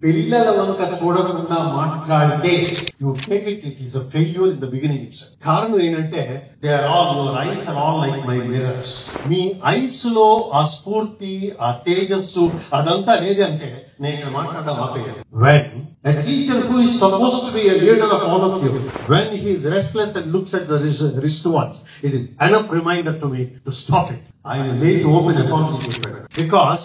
పిల్లల వంక చూడకుండా మాట్లాడితే you take it it is a failure in the beginning it's. కారణం ఏంటంటే they are all your eyes are all like my mirrors. మీ ఐస్ లో ఆ స్ఫూర్తి, ఆ తేజస్సు అదంతా లేదంటే నేను ఇక్కడ మాట్లాడడం ఆపేయాలి. When a teacher who is supposed to be a leader of all of you, when he is restless and looks at the wristwatch, it is enough reminder to me to stop it. I will make you open a conversation. Because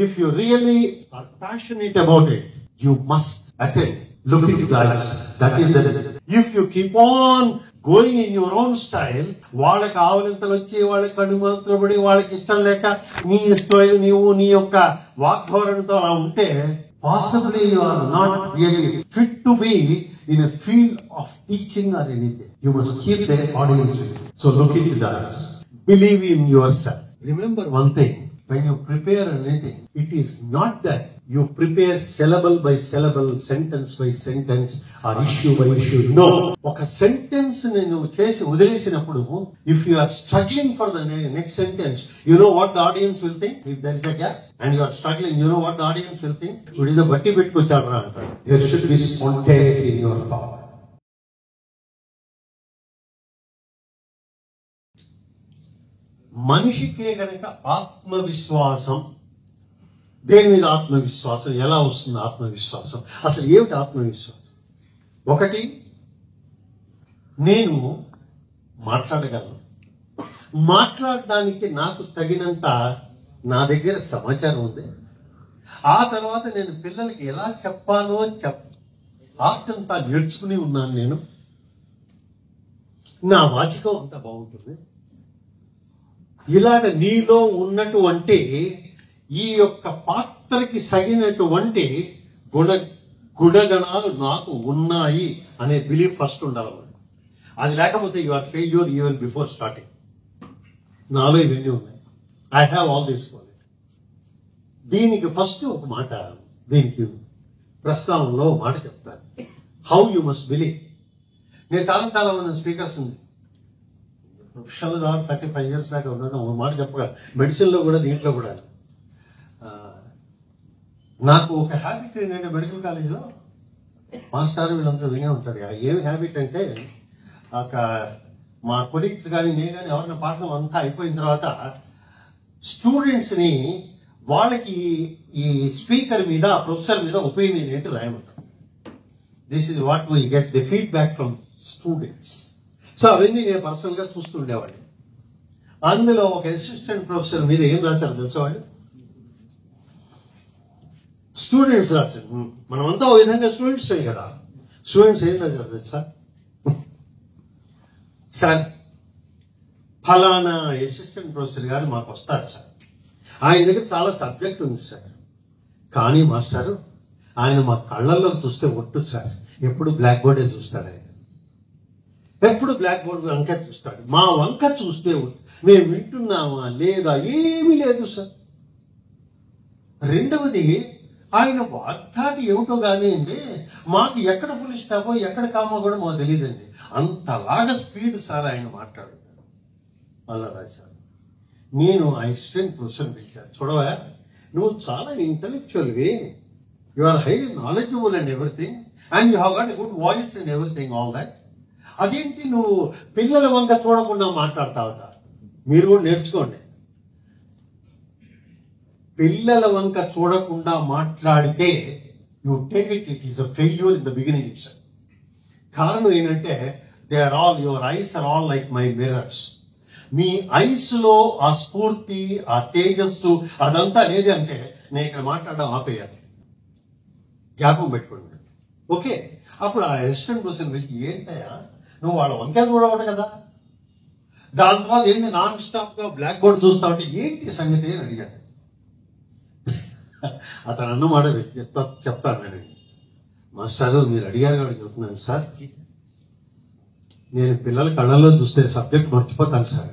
if you really are passionate about it, you must attend. Look into the eyes. That is the result. If you keep on going in your own style, వాళ్ళకి ఆవలింతలు వచ్చి వాళ్ళకి కడుమతులబడి వాళ్ళకి ఇష్టం లేక నీ style నీవు నీ యొక్క వాగ్ధోరణితో అలా ఉంటే possibly you are not really fit to be in a field of teaching or anything. You must keep the audience with you. So look into the eyes. Believe in yourself. Remember one thing. When you prepare anything, it is not that you prepare syllable by syllable, sentence by sentence, or issue by issue. No. Oka sentence nenu chesi udilesinappudu, if you are struggling for the next sentence, you know what the audience will think? If there is a gap and you are struggling, you know what the audience will think? It is a batti pettu chadra antaru. There should be spontaneity in your power. మనిషికే గనక ఆత్మవిశ్వాసం, దేని మీద ఆత్మవిశ్వాసం, ఎలా వస్తుంది ఆత్మవిశ్వాసం, అసలు ఏమిటి ఆత్మవిశ్వాసం? ఒకటి, నేను మాట్లాడగలను, మాట్లాడడానికి నాకు తగినంత నా దగ్గర సమాచారం ఉంది. ఆ తర్వాత నేను పిల్లలకి ఎలా చెప్పాలో ఆర్ట్ అంతా నేర్చుకుని ఉన్నాను. నేను నా వాచికం అంతా బాగుంటుంది. ఇలాగ నీలో ఉన్నటువంటి ఈ యొక్క పాత్రకి సగినటువంటి గుణగణాలు నాకు ఉన్నాయి అనే బిలీఫ్ ఫస్ట్ ఉండాలి. అది లేకపోతే you are failure even before starting. నాలో ఇవన్నీ ఉన్నాయి. I have all this quality. దీనికి ఫస్ట్ ఒక మాట, దీనికి ప్రస్తావనలో మాట చెప్తాను. How you must believe. నేను చాలా మంది స్పీకర్స్ ఉంది, ప్రొఫెషనల్ దాకా 35 years దాకా ఉన్నాను. ఒక మాట చెప్పగా మెడిసిన్లో కూడా దీంట్లో కూడా నాకు ఒక హ్యాబిట్. నేను మెడికల్ కాలేజీలో మాస్టర్ వీళ్ళందరూ వినే ఉంటారు. ఏమి హ్యాబిట్ అంటే, ఒక మా కొలీగ్స్ కానీ నేను కానీ ఎవరైనా పాఠం అంతా అయిపోయిన తర్వాత స్టూడెంట్స్ని వాళ్ళకి ఈ స్పీకర్ మీద, ప్రొఫెసర్ మీద ఒపీనియన్ ఏంటి రాయమంటారు. This is what we get the feedback from students. So అవన్నీ నేను పర్సనల్గా చూస్తుండేవాడిని. అందులో ఒక అసిస్టెంట్ ప్రొఫెసర్ మీద ఏం రాశారు తెలుసా వాళ్ళు? స్టూడెంట్స్ రాశారు. మనమంతా ఓ విధంగా స్టూడెంట్స్ కదా. స్టూడెంట్స్ ఏం రాశారు తెలుసా? సార్, ఫలానా అసిస్టెంట్ ప్రొఫెసర్ గారు మాకు వస్తారు సార్, ఆయన దగ్గర చాలా సబ్జెక్ట్ ఉంది సార్, కానీ మాస్టారు ఆయన మా కళ్ళల్లో చూస్తే ఒట్టు సార్, ఎప్పుడు బ్లాక్ బోర్డే చూస్తాడు. ఆయన ఎప్పుడు బ్లాక్ బోర్డ్ వంక చూస్తాడు. మా వంక చూస్తే మేము వింటున్నామా లేదా ఏమీ లేదు సార్. రెండవది, ఆయన వాగ్దాటి ఏమిటో కానివ్వండి, మాకు ఎక్కడ ఫుల్ స్టాపో ఎక్కడ కామో కూడా మాకు తెలియదండి. అంతలాగా స్పీడ్ సార్ ఆయన మాట్లాడుతాడు. అలా రాశాను. నేను ఆ అసిస్టెంట్ ప్రొఫెసర్ పిలిచాను. చూడవా, నువ్వు చాలా ఇంటెలెక్చువల్వి, you are highly knowledgeable and everything, and you have got a good voice and everything, all that. అదేంటి నువ్వు పిల్లల వంక చూడకుండా మాట్లాడతావుగా? మీరు కూడా నేర్చుకోండి. పిల్లల వంక చూడకుండా మాట్లాడితే you take it it is a failure in the beginning it's. కారణం ఏంటంటే they are all your eyes are all like my mirrors. మీ ఐస్ లో ఆ స్ఫూర్తి, ఆ తేజస్సు అదంతా లేదంటే నేను ఇక్కడ మాట్లాడడం ఆపేయాలి. జ్ఞాపకం పెట్టుకోండి. ఓకే, అప్పుడు ఆ అసిస్టెంట్ ప్రొఫెసర్ వెళ్ళి, ఏంటయ్యా నువ్వు వాళ్ళ వంక చూడవడం కదా, దాని తర్వాత ఏంటి నాన్ స్టాప్ గా బ్లాక్ బోర్డ్ చూస్తా ఉంటే ఏంటి సంగతి అని అడిగాను. అతను అన్నమాట చెప్తాను నేను. మాస్టారు మీరు అడిగారు కాబట్టి చెప్తున్నాను సార్, నేను పిల్లల కళ్ళల్లో చూస్తే సబ్జెక్ట్ మర్చిపోతాను సార్.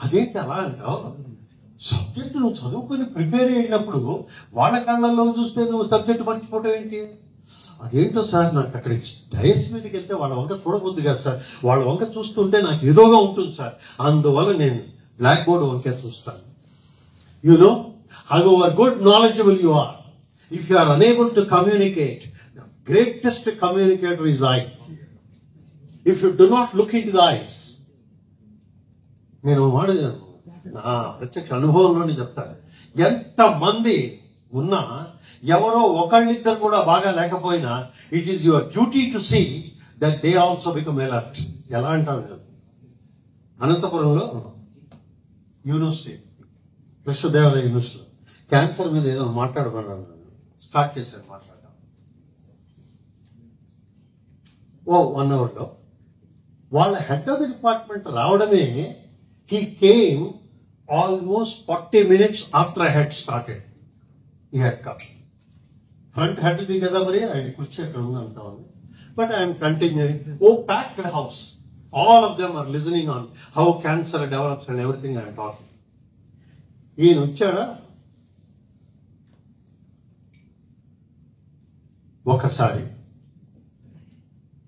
అదేంటి అలా అంటావు? సబ్జెక్ట్ నువ్వు చదువుకొని ప్రిపేర్ అయినప్పుడు వాళ్ళ కళ్ళల్లో చూస్తే నువ్వు సబ్జెక్ట్ మర్చిపోవటం ఏంటి? అదేంటో సార్, నాకు అక్కడ డైస్ మీదకి వెళ్తే వాళ్ళ వంక చూడబోద్దు కదా సార్, వాళ్ళ వంక చూస్తుంటే నాకు ఏదోగా ఉంటుంది సార్, అందువల్ల నేను బ్లాక్ బోర్డ్ వంకే చూస్తాను. You know, however good knowledgeable you are, if you are unable to communicate, the greatest communicator is eye. If you do not look into the eyes, నేను మాట నా ప్రత్యక్ష అనుభవంలోనే చెప్తాను. ఎంతమంది ఉన్నా ఎవరో ఒకళ్ళిద్దరు కూడా బాగా లేకపోయినా it is your duty to see that they also become alert. ఎలా అంటాను, అనంతపురంలో యూనివర్సిటీ, కృష్ణదేవరాయ యూనివర్సిటీలో క్యాన్సర్ మీద ఏదో మాట్లాడమన్నాను, స్టార్ట్ చేశాను మాట్లాడడం. 1 అవర్లో వాళ్ళ హెడ్ ఆఫ్ ది డిపార్ట్మెంట్ రావడమే, he came almost 40 minutes after I had started. He had come. Front had to be కదా మరి, ఆయన కూర్చో అక్కడ ఉందంతా ఉంది. But I am continuing. Packed house. All of them are listening on how cancer develops and everything I am talking. ఈయన వచ్చాడా, ఒకసారి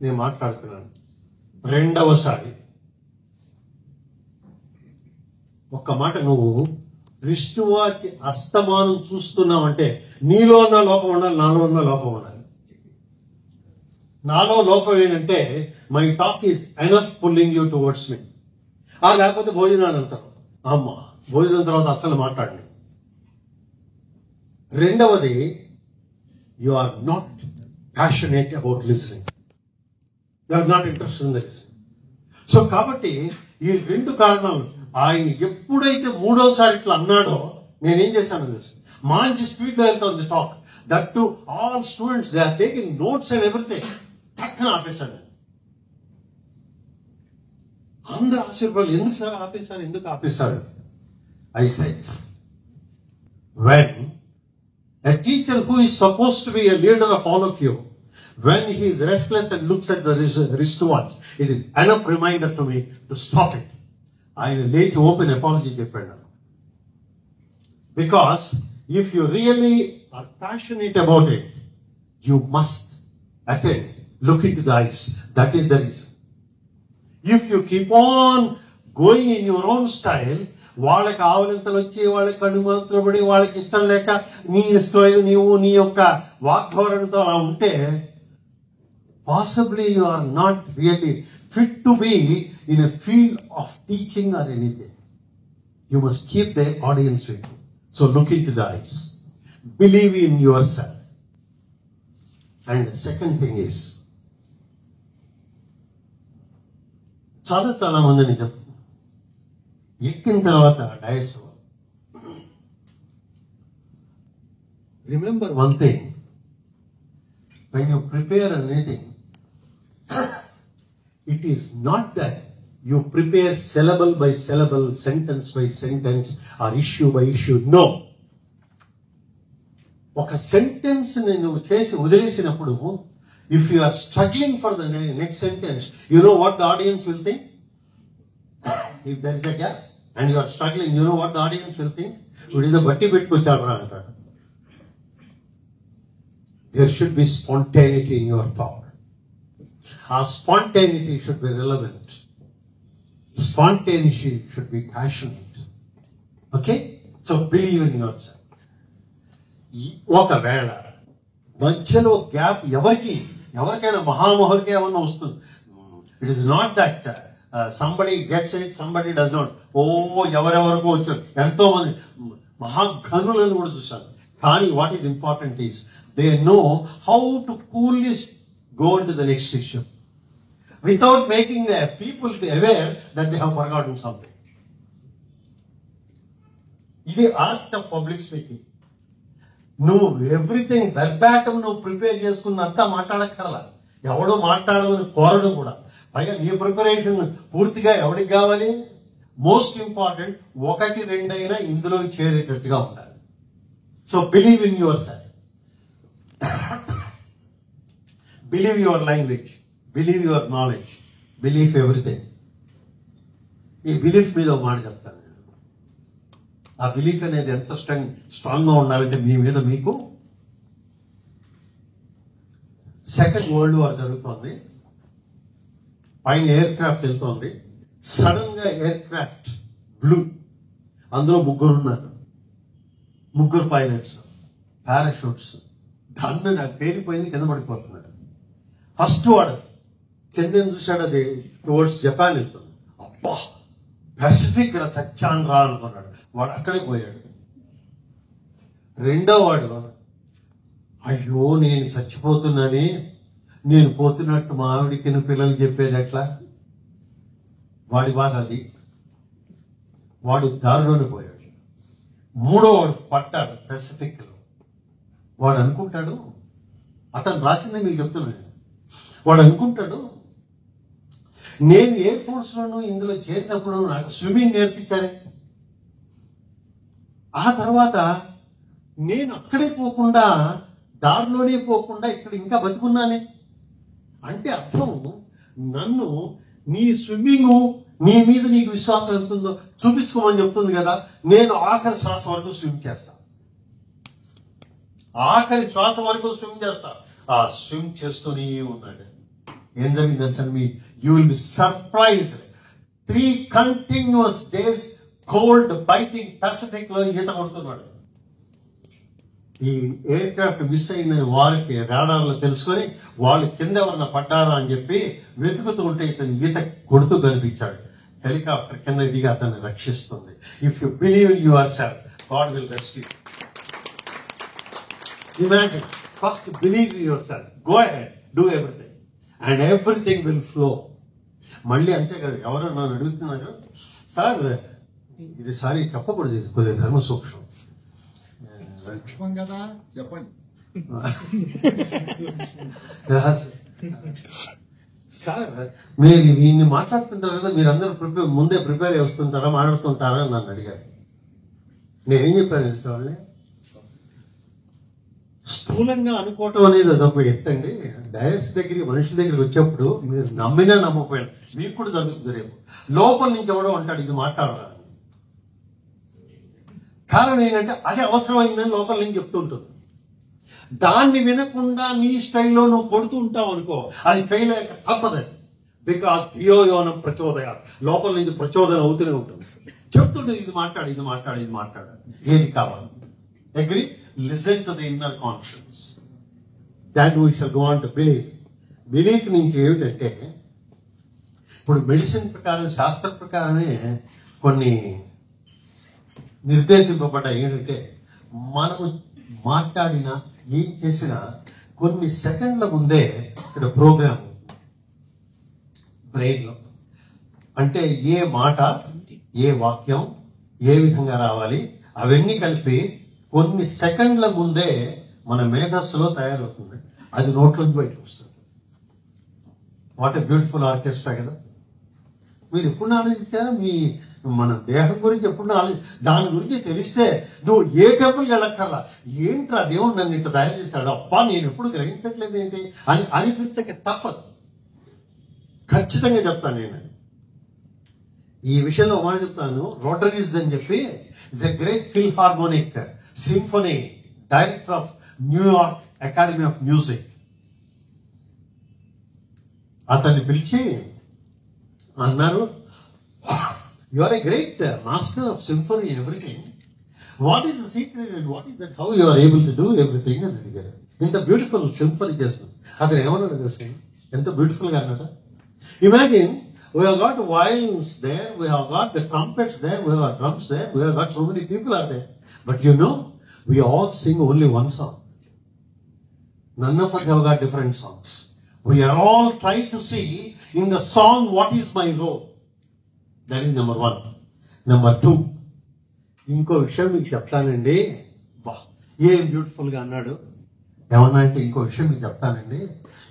నేను మాట్లాడుతున్నాను, రెండవసారి ఒక్క మాట, నువ్వు రిస్ట్ వాచ్ అస్తమానం చూస్తున్నావంటే నీలో ఉన్న లోపం ఉండాలి, నాలో ఉన్న లోపం ఉండాలి. నాలో లోపం ఏంటంటే my talk is enough pulling you towards me. లేకపోతే భోజనానంతరం, అమ్మ భోజనం తర్వాత అసలు మాట్లాడండి. రెండవది, you are not passionate about listening, you are not interested in the listening. So కాబట్టి ఈ 2 కారణాలు, ఆయన ఎప్పుడైతే 3వసారి ఇట్లా అన్నాడో నేనేం చేశాను తెలుసు, మంచి స్పీడ్ లో వెళ్తుంది talk, that to all students, they are taking notes and everything. పక్కన ఆపేశాను నేను. అందరూ ఆశీర్వాదాలు, ఎందుకు సార్ ఆపేశారు, ఎందుకు ఆపేశారు? I said, when a teacher who is supposed to be a leader of all of you, when he is restless and looks at the wristwatch, it is enough reminder to me to stop it. ఆయన లేచి open apology చెప్పాడు. Because if you really are passionate about it, you must attend, look into the eyes. That is the reason. If you keep on going in your own style, వాళ్ళకి ఆవలింతలు వచ్చి, వాళ్ళకి కడుమంతలు పడి, వాళ్ళకి ఇష్టం లేక నీ స్టైల్, నీవు నీ యొక్క వాగ్ధోరణితో అలా ఉంటే, possibly you are not really fit to be in a field of teaching or anything. You must keep the audience with you. So look into the eyes. Believe in yourself. And the second thing is, చాలా మందిని ఎక్కిన తర్వాత dais, remember one thing, when you prepare anything, it is not that you prepare syllable by syllable, sentence by sentence, or issue by issue. No. ఒక sentence నేను చేసి వదిలేసినప్పుడు, if you are struggling for the next sentence, you know what the audience will think? If there is a gap and you are struggling, you know what the audience will think? It is a batti pettukocharu antaru. There should be spontaneity in your talk. Our spontaneity should be relevant. Spontaneity should be passionate. Okay? So believe in yourself. ఒకవేళ మధ్యలో gap ఎవరికైనా మహామహుడికి ఏమన్నా వస్తుంది. It is not that somebody gets it, somebody does not. ఎవరెవరికో వచ్చారు, ఎంతో మంది మహాఘనులను కూడా చూశాను. కానీ what is important is they know how to coolly go into the next issue without making the people aware that they have forgotten something. This is the art of public speaking. నువ్వు everything verbatim నువ్వు prepare చేసుకున్నంతా మాట్లాడక్కర్లా, ఎవడో మాట్లాడమని కోరడం కూడా. పైగా నీ preparation పూర్తిగా ఎవరికి కావాలి? మోస్ట్ ఇంపార్టెంట్ 1-2 అయినా ఇందులో చేరేటట్టుగా ఉండాలి. So believe in your self. Believe your language, believe your knowledge, believe everything. ఈ బిలీఫ్ మీద ఒక మాట చెప్తాను నేను. ఆ బిలీఫ్ అనేది ఎంత స్ట్రాంగ్గా ఉండాలంటే మీ మీద మీకు సెకండ్ వరల్డ్ వార్ జరుగుతోంది, పైన ఎయిర్ క్రాఫ్ట్ వెళ్తోంది. సడన్ గా ఎయిర్ క్రాఫ్ట్ బ్లూ, అందులో 3 ఉన్నారు. ముగ్గురు పైలట్స్, పారాషూట్స్, దాన్ని నాకు పేరిపోయింది, కింద పడిపోతున్నారు. ఫస్ట్ వాడు కింద చూశాడు, అది టువర్డ్స్ జపాన్ వెళ్తుంది. అబ్బా పెసిఫిక్ రా చచ్చాను రా అనుకున్నాడు, వాడు అక్కడే పోయాడు. రెండో వాడు అయ్యో నేను చచ్చిపోతున్నానే, నేను పోతున్నట్టు మా ఆవిడికి పిల్లలు చెప్పేది ఎట్లా, వాడి బాధ అది, వాడు దారిలోనే పోయాడు. మూడో వాడు పట్టాడు పెసిఫిక్ లో. వాడు అనుకుంటాడు, అతను రాసిందే మీకు చెప్తున్నాను, వాడు అనుకుంటాడు నేను ఎయిర్ ఫోర్స్ లోను ఇందులో చేరినప్పుడు నాకు స్విమ్మింగ్ నేర్పించారే, ఆ తర్వాత నేను అక్కడే పోకుండా దారిలోనే పోకుండా ఇక్కడ ఇంకా బతుకున్నానే అంటే అర్థం నన్ను నీ స్విమ్మింగ్ నీ మీద నీకు విశ్వాసం ఎంతుందో చూపించుకోమని చెప్తుంది కదా. నేను ఆఖరి శ్వాస వరకు స్విమ్ చేస్తా, ఆఖరి శ్వాస వరకు స్విమ్ చేస్తా. ఆ స్విమ్ చేస్తూనే ఉన్నాడు. ఏం జరిగింది తెలుసా మీ, you will be surprised. 3 continuous days cold biting Pacific లో ఈత కొడుతున్నాడు. ఈ ఎయిర్ క్రాఫ్ట్ మిస్ అయిందని వారికి రాడార్లో తెలుసుకొని వాళ్ళు కింద ఎవరన్నా పడ్డారా అని చెప్పి వెతుకుతూ ఉంటే ఇతను ఈత కొడుతూ కనిపించాడు. హెలికాప్టర్ కింద దిగి అతన్ని రక్షిస్తుంది. If you believe in your self, God will rescue. Imagine, first believe in your self, go ahead, do everything and everything will flow. మళ్ళీ అంతే కదా, ఎవరో నన్ను అడుగుతున్నారు, సార్ ఇది సారి చెప్పకూడదు, కొద్దిగా ధర్మ సూక్ష్మం కదా చెప్పండి. సార్ మీరు ఇన్ని మాట్లాడుతుంటారు కదా, మీరందరూ ముందే ప్రిపేర్ చేస్తుంటారా, మాట్లాడుతుంటారా అని నన్ను అడిగారు. నేనేం చెప్పాను తెలుసు వాళ్ళని, స్థూలంగా అనుకోవటం అనేది అదొక ఎత్తండి. డైరెక్ట్ దగ్గరికి మనుషుల దగ్గరికి వచ్చేప్పుడు మీరు నమ్మినా నమ్మకపోయినా మీకు కూడా జరుగుతుంది. రేపు లోపల నుంచి ఎవడో అంటాడు ఇది మాట్లాడరా. కారణం ఏంటంటే అది అవసరమైందని లోపల నుంచి చెప్తుంటుంది. దాన్ని వినకుండా నీ స్టైల్లో నువ్వు కొడుతూ ఉంటావు అనుకో, అది ఫెయిల్ అయ్యాక తప్పదు. బికాజ్ ధియోయోనం ప్రచోదయ, లోపల నుంచి ప్రచోదన అవుతూనే ఉంటుంది. చెప్తుంటే ఇది మాట్లాడు, ఇది మాట్లాడు, ఇది మాట్లాడు, ఏది కావాలి. Agree, listen to the inner conscious, that we shall go on to belief. Belief నుంచి ఏమిటంటే, ఇప్పుడు మెడిసిన్ ప్రకారం, శాస్త్ర ప్రకారమే కొన్ని నిర్దేశింపబడ్డాయి. ఏంటంటే మనము మాట్లాడినా ఏం చేసినా కొన్ని సెకండ్ల ముందే ఇక్కడ ప్రోగ్రామ్ బ్రెయిన్లో, అంటే ఏ మాట ఏ వాక్యం ఏ విధంగా రావాలి అవన్నీ కలిపి కొన్ని సెకండ్ల ముందే మన మేధస్సులో తయారవుతుంది. అది నోట్లోంచి బయటకు వస్తుంది. వాట్ ఎ బ్యూటిఫుల్ ఆర్కెస్ట్రా కదా. మీరు ఎప్పుడు ఆలోచించారా మీ మన దేహం గురించి ఎప్పుడు దాని గురించి తెలిస్తే నువ్వు ఏ టెంపుల్కి వెళ్ళక్కర్లా, ఏంట్రా దేవుడు నన్ను ఇంత తయారు చేశాడు, అబ్బా నేను ఎప్పుడు గ్రహించట్లేదు ఏంటి అని అనిపించక తప్పదు. ఖచ్చితంగా చెప్తాను నేను. ఈ విషయంలో మాట చెప్తాను. రోటరీస్ అని చెప్పి the great philharmonic symphony director of New York academy of music, అతన్ని పిలిచి అన్నారు, you are a great master of symphony and everything. What is the secret and what is that, how you are able to do everything అని అడిగారు. ఇంత beautiful symphony చేస్తుంది. అతను ఏమన్నాడు తెలుసు, ఎంత బ్యూటిఫుల్ గా అన్నాడు. Imagine, we have got violins there, we have got the trumpets there, we have got drums there, we have got so many people are there, but you know we all sing only one song. None of us have got different songs. We are all trying to see in the song what is my role. That is number 1. Number 2, ఇంకో విషయం మీకు చెప్తానండి. బా ఏం beautiful గా అన్నాడు. ఏమన్నా అంటే ఇంకో విషయం మీకు చెప్తానండి.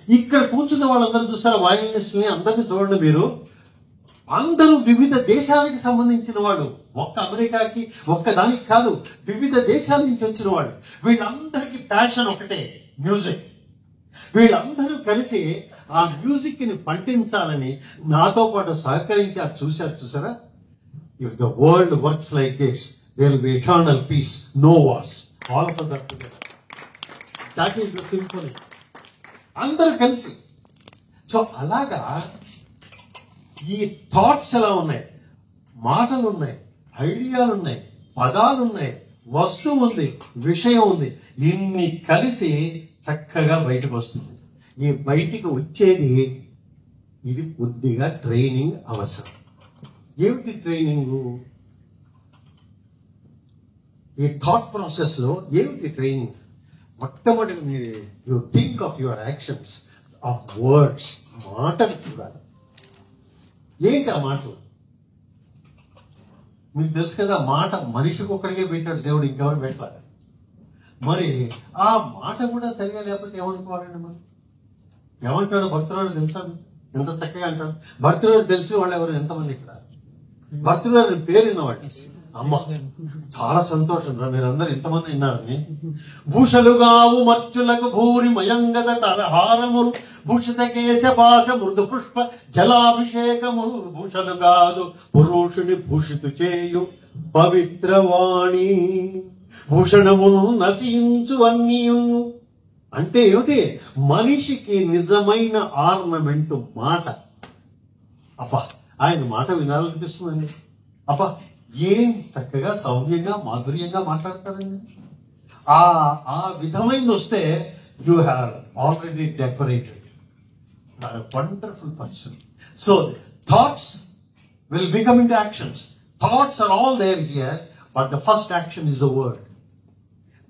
ఇక్కడ కూర్చున్న వాళ్ళందరూ చూసారా, వయలినిస్ట్ని అందరినీ చూడండి మీరు, అందరూ వివిధ దేశాలకు సంబంధించిన వాళ్ళు, ఒక్క అమెరికాకి ఒక్క దానికి కాదు, వివిధ దేశాల నుంచి వచ్చిన వాళ్ళు. వీళ్ళందరికీ ప్యాషన్ ఒకటే, మ్యూజిక్. వీళ్ళందరూ కలిసి ఆ మ్యూజిక్ ని పండించాలని నాతో పాటు సహకరించి అది చూసారా. If the world works like this, there will be eternal peace, no wars, all of us are together. That is the symphony. అందరూ కలిసి. సో అలాగా ఈ థాట్స్ ఎలా ఉన్నాయి, మాటలు ఉన్నాయి, ఐడియాలు ఉన్నాయి, పదాలు ఉన్నాయి, వస్తువు ఉంది, విషయం ఉంది, ఇన్ని కలిసి చక్కగా బయటకు వస్తుంది. ఈ బయటికి వచ్చేది ఇది కొద్దిగా ట్రైనింగ్ అవసరం. ఏమిటి ట్రైనింగు? ఈ థాట్ ప్రాసెస్ లో ఏమిటి ట్రైనింగ్? మొట్టమొదటి మీరు you think of your actions, of words, మాటలు చూడాలి. ఏంటి ఆ మాటలు? మీకు తెలుసు కదా, మాట మనిషికి ఒక్కడికే పెట్టాడు దేవుడు, ఇంకెవరు పెట్టాలి. మరి ఆ మాట కూడా సరిగా లేకపోతే ఏమనుకోవాలండి? మనం ఏమంటాడు భక్తురాడు తెలుసా? ఎంత చక్కగా అంటాడు. భక్తురాడు తెలిసిన వాళ్ళు ఎవరు? ఎంతమంది ఇక్కడ భక్తురాడు పేరు విన్నవాళ్ళు? అమ్మ, చాలా సంతోషం రా, మీరందరూ ఇంతమంది విన్నారని. భూషలుగావు మర్చులకు భూరి మయంగద తరహారములు భూషిత కేశ పాశ మృదు పుష్ప జలాభిషేకము భూషలుగాదు పురుషుని భూషితు చేయు పవిత్రవాణి భూషణమును నశించు అంగియును. అంటే ఏమిటి? మనిషికి నిజమైన ఆర్నమెంటు మాట. అబ్బా, ఆయన మాట వినాలనిపిస్తుందండి. అబ్బా, ఏం చక్కగా సౌమ్యంగా మాధుర్యంగా మాట్లాడతారండి. ఆ విధమైన వస్తే you have already decorated wonderful person. So thoughts will become into actions. Thoughts are all there here, but the first action is the word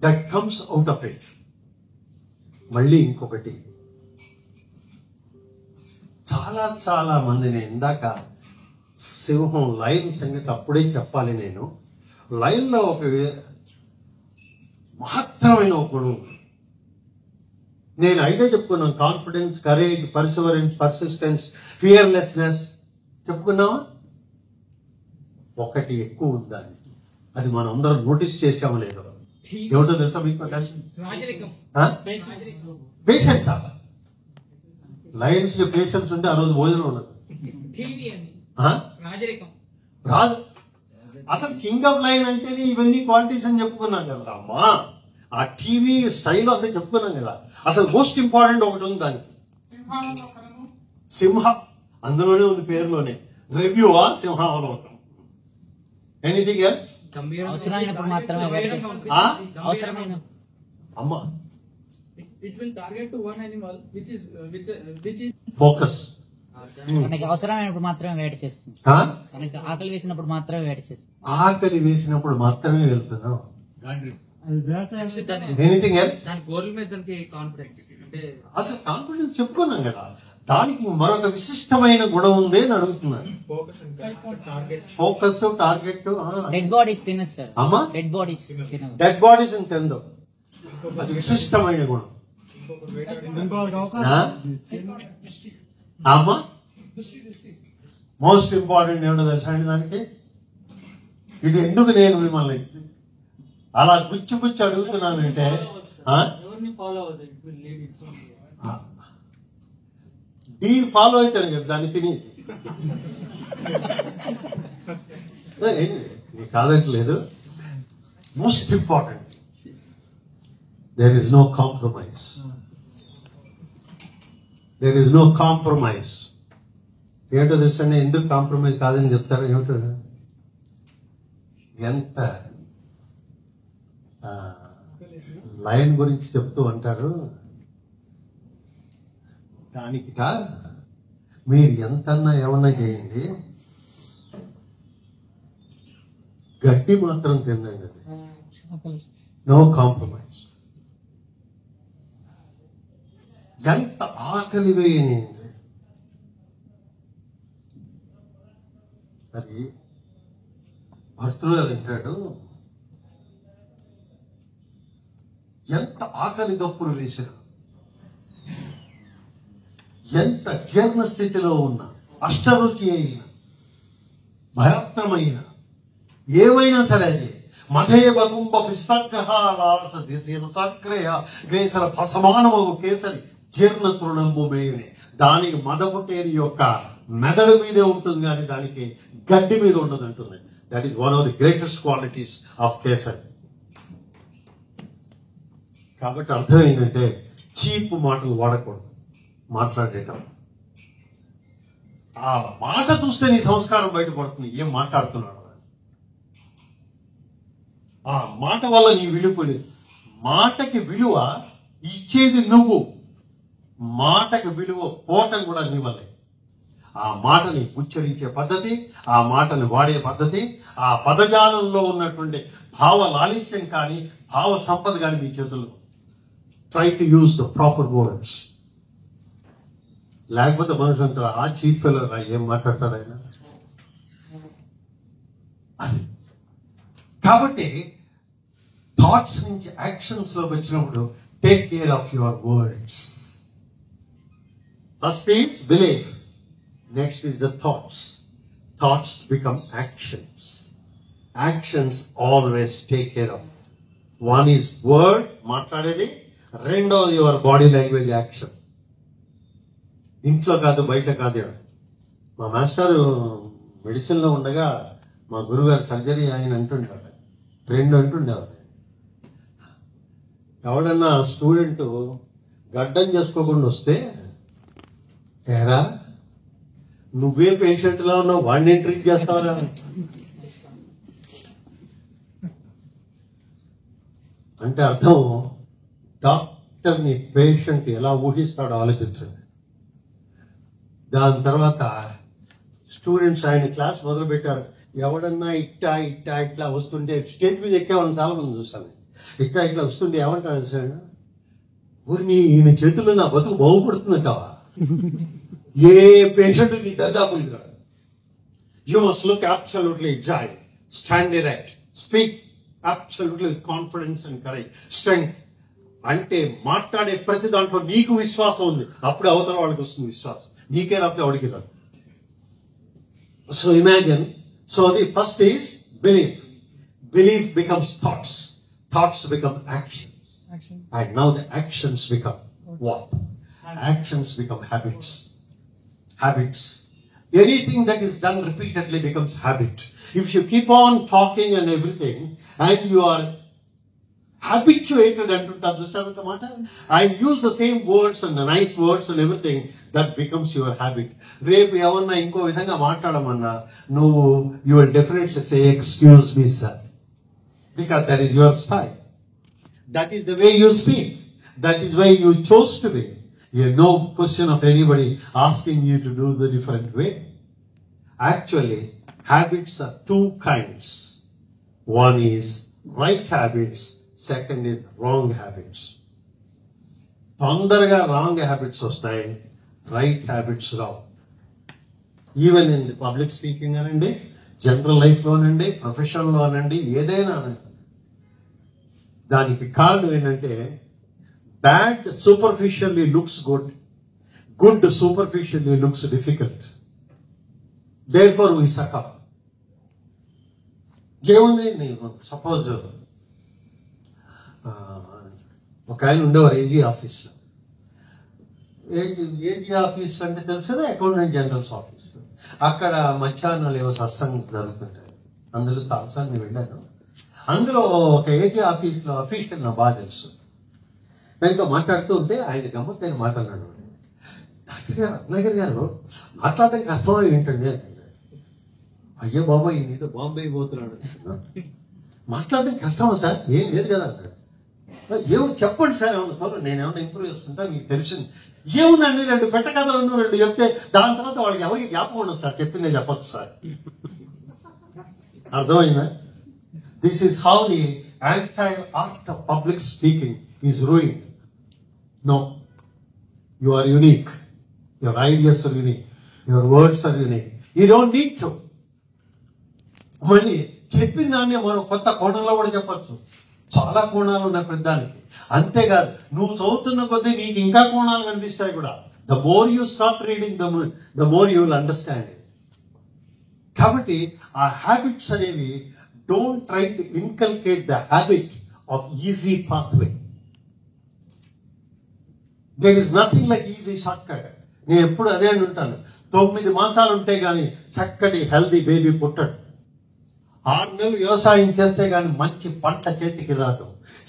that comes out of it. మళ్ళీ ఇంకొకటి, చాలా చాలా మందిని ఇందాక సింహం లైన్ సంగతి అప్పుడే చెప్పాలి. నేను లైన్లో ఒక మహత్తరమైన ఒక గుణం నేను అయితే చెప్పుకున్నాను. Confidence, courage, perseverance, persistence, fearlessness చెప్పుకున్నావా? ఒకటి ఎక్కువ ఉందని, అది మనం అందరం నోటీస్ చేసాము లేదో. ఏమిటో తెలుసా మీకు? పేషెన్స్. లయన్స్ పేషెన్స్ ఉంటే ఆ రోజు భోజనం ఉండదు. రాజు అసలు కింగ్ ఆఫ్ లైన్ అంటేనే ఇవన్నీ క్వాలిటీస్ అని చెప్పుకున్నాం కదా అమ్మా. ఆ టీవీ స్టైల్ అంతా చెప్పుకున్నాం కదా. అసలు మోస్ట్ ఇంపార్టెంట్ ఒకటి ఉంది దానికి, సింహ. అందులోనే ఉంది, పేరులోనే. రివ్యూవా సింహావలోకనం. Anything else? అవసరమైనప్పుడు మాత్రమే అమ్మా. It will target to one animal which is focus. మనకి అవసరమైనప్పుడు మాత్రమే వేట చేస్తుంది. మనకి ఆకలి వేసినప్పుడు మాత్రమే వేట చేస్తుంది. ఆకలి వేసినప్పుడు మాత్రమే వెళ్తున్నాం. Anything else? అసలు కాన్ఫిడెన్స్ చెప్పుకున్నాం కదా. దానికి మరొక విశిష్టమైన గుణం ఉంది అని అడుగుతున్నాను. Focus, target. డెడ్ బాడీస్ తినేస్తారు. అమ్మా, డెడ్ బాడీస్ తిందో, అది విశిష్టమైన గుణం. అమ్మా, మోస్ట్ ఇంపార్టెంట్ ఏమిటో తెలుసా అండి దానికి? ఇది ఎందుకు నేను మిమ్మల్ని అలా గుచ్చి గుచ్చి అడుగుతున్నానంటే, డీర్ ఫాలో అవుతాను కదా దాన్ని తిని. కాదట్లేదు. Most important, there is no compromise. There is no compromise. ఏంటో తెలుసండి ఎందుకు కాంప్రమైజ్ కాదని చెప్తారా? ఏమిటో, ఎంత లైన్ గురించి చెప్తూ అంటారు. దానికి మీరు ఎంతన్నా ఏమన్నా చేయండి, గట్టి మాత్రం తిన్నాం కదా. No compromise. ఎంత ఆకలి వేయనండి అది. భర్తృడు అంటాడు, ఎంత ఆకలి దప్పులు వేసిన, ఎంత జీర్ణ స్థితిలో ఉన్న, అష్టరుచి అయిన, భయాత్రమైన ఏమైనా సరే అది మధేవ కుంభ పిస్తాగ్రహేసర సమానము కేసరి జీర్ణ తృణంబు మేయుని. దానికి మదపుటేని యొక్క మెదడు మీదే ఉంటుంది కానీ దానికి గడ్డి మీద ఉండదు అంటుంది. That is one of the greatest qualities of kesari. కాబట్టి అర్థం ఏంటంటే చీప్ మాటలు వాడకూడదు మాట్లాడేటం. ఆ మాట చూస్తే నీ సంస్కారం బయటపడుతుంది, ఏం మాట్లాడుతున్నాడు. ఆ మాట వల్ల నీ విలువ, మాటకి విలువ ఇచ్చేది నువ్వు, మాటకి విలువ పోవటం కూడా నీ వల్లే. ఆ మాటని ఉచ్చరించే పద్ధతి, ఆ మాటని వాడే పద్ధతి, ఆ పదజాలంలో ఉన్నటువంటి భావ లాలిత్యం కానీ భావ సంపద కానీ మీ చేతుల్లో. Try to use the proper words. లేకపోతే మనుషులు అంటారు, ఆ చీఫ్ ఫెలో ఏం మాట్లాడతాడు ఆయన అది. కాబట్టి థాట్స్ నుంచి యాక్షన్స్ లోకి వచ్చినప్పుడు take care of your words. First is believe, next is the thoughts. Thoughts become actions. Actions always take care of. One is word, మాట్లాడేది. రెండోది యువర్ బాడీ లాంగ్వేజ్ యాక్షన్. ఇంట్లో కాదు, బయట కాదు. మా మాస్టర్ మెడిసిన్లో ఉండగా మా గురుగారు సర్జరీ ఆయన అంటుండేవారు, రెండు అంటుండేవారు. ఎవడన్నా స్టూడెంట్ గడ్డం చేసుకోకుండా వస్తే, ఏరా నువ్వే పేషెంట్లా ఉన్నావు, వాడిని ట్రీట్ చేస్తావరా అంటే అర్థం డాక్టర్ని పేషెంట్ ఎలా ఊహిస్తాడో ఆలోచించండి. దాని తర్వాత స్టూడెంట్స్ ఆయన క్లాస్ మొదలు పెట్టారు. ఎవడన్నా ఇట్లా వస్తుంటే, స్టేజ్ మీద ఎక్కేవాళ్ళని చాలా మంది చూస్తాను, ఇట్లా వస్తుంటే ఏమంటాడు సార్, ఊరిని ఈయన చేతుల్లో నా బతుకు బాగుపడుతుందంటావా? ఏ పేషెంట్ నీ దరిదాపు రాడు. You must look absolutely Joy, stand erect, speak absolutely with confidence and courage, strength. అంటే మాట్లాడే ప్రతి దాంట్లో నీకు విశ్వాసం ఉంది, అప్పుడు అవతల వాళ్ళకి వస్తుంది విశ్వాసం. నీకే రాకపోతే ఎవరికి రాదు. So imagine. So the first is belief. Belief becomes thoughts. Thoughts become actions. And now the actions become what? Actions become habits. Habits. Anything that is done repeatedly becomes habit. If you keep on talking and everything, and you are habituated and use the same words and the nice words and everything, that becomes your habit. Repu evanna inko vidhanga maatlaadamanna, no, you will definitely say, excuse me sir, because that is your style. That is the way you speak. That is why you chose to be. You have no question of anybody asking you to do the different way. Actually, habits are two kinds. One is right habits, second is wrong habits. తొందరగా wrong habits వస్తాయి, right habits రావు. Even in the public speaking అనండి, general లైఫ్లోనండి, ప్రొఫెషన్లోనండి, ఏదైనా అనండి. దానికి కారణం ఏంటంటే, bad superficially looks good, good superficially looks difficult. Therefore we suck up. ఏముంది, నేను సపోజ్ ఒక ఆయన ఉండేవారు ఏజీ ఆఫీస్లో. ఏజీ ఆఫీస్ అంటే తెలుసు కదా, అకౌంటెంట్ జనరల్స్ ఆఫీస్. అక్కడ మధ్యాహ్నాలు ఏవో సత్సంగం జరుగుతుంటాయి. అందులో సత్సంగం వెళ్ళాను. అందులో ఒక ఏజీ ఆఫీస్లో అఫీషియల్ నా బాగా తెలుసు. ఆయనతో మాట్లాడుతూ ఉంటే ఆయన గమ్మత్తైన మాట్లాడినాడు. డాక్టర్ గారు, రత్నాకర్ గారు మాట్లాడటం కష్టమే ఏంటండి అంటే, అయ్యో బాబాయ్ నీతో బాంబే పోతున్నాడు, మాట్లాడటం కష్టమా సార్? ఏం లేదు కదా అన్నాడు. ఏమో చెప్పండి సార్, ఏమన్నా త్వరగా నేనేమన్నా ఇంప్రూవ్ చేసుకుంటా, మీకు తెలిసింది ఏముందండి, రెండు పెట్ట కథలు రెండు చెప్తే దాని తర్వాత వాళ్ళకి ఎవరికి జ్ఞాపకం ఉండదు సార్, చెప్పిందే చెప్పచ్చు సార్. అర్థమైందా? This is how the anti-art of public speaking is ruined. No, you are unique. Your ideas are unique. Your words are unique. You don't need to. మళ్ళీ చెప్పిన దాన్ని మనం కొత్త కోణంలో కూడా చెప్పచ్చు. చాలా కోణాలు ఉన్నాయి ప్రతిదానికి. అంతేకాదు, నువ్వు చదువుతున్న కొద్దీ నీకు ఇంకా కోణాలు కనిపిస్తాయి కూడా. The more you start reading, the more you will understand it. కాబట్టి ఆ హ్యాబిట్స్ అనేవి, don't try to inculcate the habit of easy pathway. There is nothing like easy shortcut. నేను ఎప్పుడు అదే అంటుంటాను, 9 మాసాలు ఉంటే గానీ చక్కటి హెల్దీ బేబీ పుట్టడు. 6 నెలలు వ్యవసాయం చేస్తే గానీ మంచి పంట చేతికి రాదు.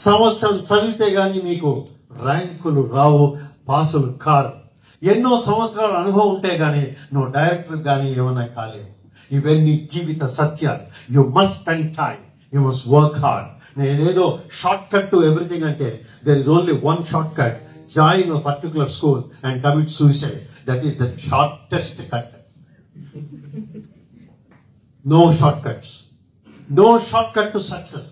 సంవత్సరం చదివితే గానీ మీకు ర్యాంకులు రావు, పాసులు కారు. ఎన్నో సంవత్సరాల అనుభవం ఉంటే గానీ నువ్వు డైరెక్టర్ గానీ ఏమైనా కాలేవు. ఇవన్నీ జీవిత సత్యాలు. You must spend time, you must work hard, నేనేదో షార్ట్ కట్ టు ఎవ్రీథింగ్ అంటే there is only one shortcut. Join a particular school and commit suicide. That is the shortest cut. No shortcuts. No shortcut to success.